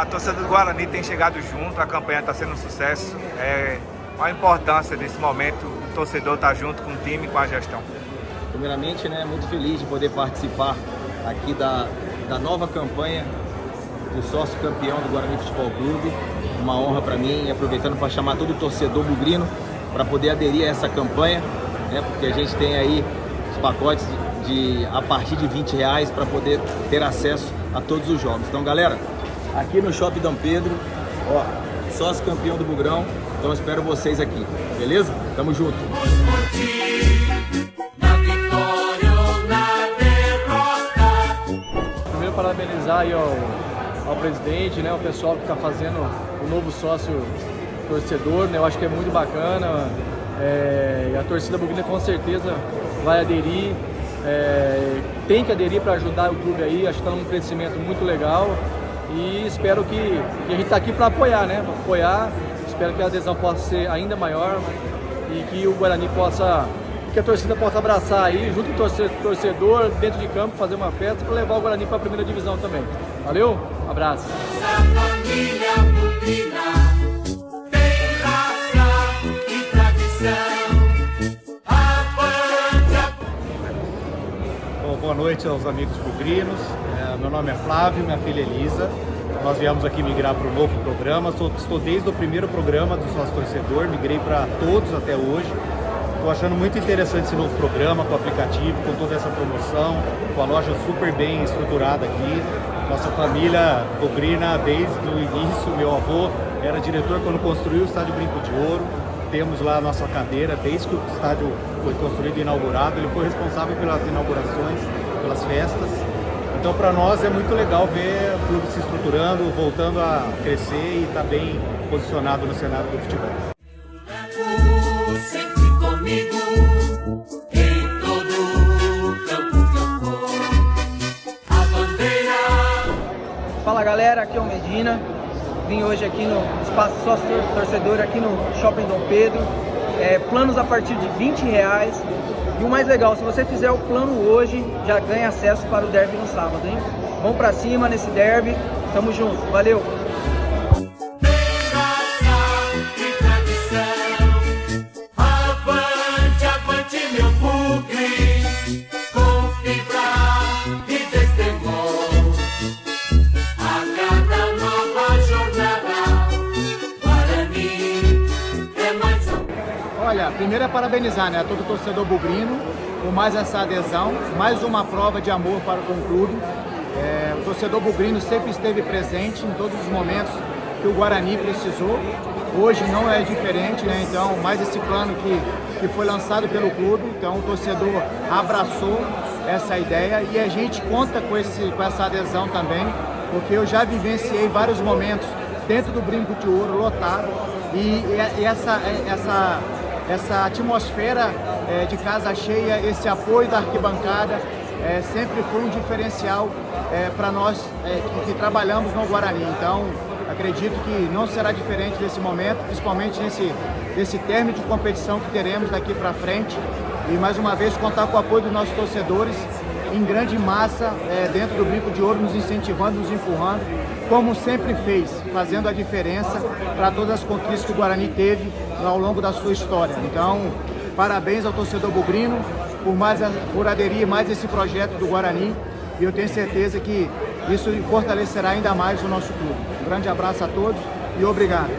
A torcida do Guarani tem chegado junto, a campanha está sendo um sucesso. Qual a importância desse momento do torcedor estar junto com o time e com a gestão? Primeiramente, muito feliz de poder participar aqui da nova campanha do sócio campeão do Guarani Futebol Clube. Uma honra para mim, aproveitando para chamar todo o torcedor bugrino para poder aderir a essa campanha, porque a gente tem aí os pacotes a partir de R$20 para poder ter acesso a todos os jogos. Então, galera, aqui no Shopping Dom Pedro, sócio campeão do Bugrão, então eu espero vocês aqui, beleza? Tamo junto! Primeiro, parabenizar aí ao presidente, o pessoal que está fazendo o novo sócio torcedor, eu acho que é muito bacana, e a torcida bugrina com certeza vai aderir, tem que aderir para ajudar o clube aí, acho que está num crescimento muito legal e espero que a gente está aqui para apoiar, para apoiar, espero que a adesão possa ser ainda maior e que o Guarani que a torcida possa abraçar aí, junto com o torcedor, dentro de campo, fazer uma festa para levar o Guarani para a primeira divisão também. Valeu, um abraço! Boa noite aos amigos bugrinos, meu nome é Flávio, minha filha Elisa. Nós viemos aqui migrar para o novo programa, estou desde o primeiro programa do Sócio Torcedor, migrei para todos até hoje. Estou achando muito interessante esse novo programa, com o aplicativo, com toda essa promoção, com a loja super bem estruturada aqui. Nossa família bugrina, desde o início, meu avô era diretor quando construiu o Estádio Brinco de Ouro. Temos lá a nossa cadeira, desde que o estádio foi construído e inaugurado, ele foi responsável pelas inaugurações, pelas festas. Então, para nós é muito legal ver o clube se estruturando, voltando a crescer e estar bem posicionado no cenário do futebol. Sempre comigo, em todo campo que eu for, a bandeira. Fala galera, aqui é o Medina. Vim hoje aqui no Espaço Sócio Torcedor, aqui no Shopping Dom Pedro. Planos a partir de R$20. E o mais legal, se você fizer o plano hoje, já ganha acesso para o derby no sábado, hein? Vamos pra cima nesse derby. Tamo junto, valeu! Olha, primeiro é parabenizar, a todo torcedor bugrino por mais essa adesão, mais uma prova de amor para com o clube. O torcedor bugrino sempre esteve presente em todos os momentos que o Guarani precisou. Hoje não é diferente, então mais esse plano que foi lançado pelo clube, então o torcedor abraçou essa ideia e a gente conta com essa adesão também, porque eu já vivenciei vários momentos dentro do Brinco de Ouro lotado e essa atmosfera de casa cheia, esse apoio da arquibancada sempre foi um diferencial para nós que trabalhamos no Guarani. Então, acredito que não será diferente desse momento, principalmente nesse término de competição que teremos daqui para frente. E mais uma vez contar com o apoio dos nossos torcedores em grande massa dentro do Brinco de Ouro, nos incentivando, nos empurrando, como sempre fez, fazendo a diferença para todas as conquistas que o Guarani teve ao longo da sua história. Então, parabéns ao torcedor bugrino por aderir mais a esse projeto do Guarani e eu tenho certeza que isso fortalecerá ainda mais o nosso clube. Um grande abraço a todos e obrigado.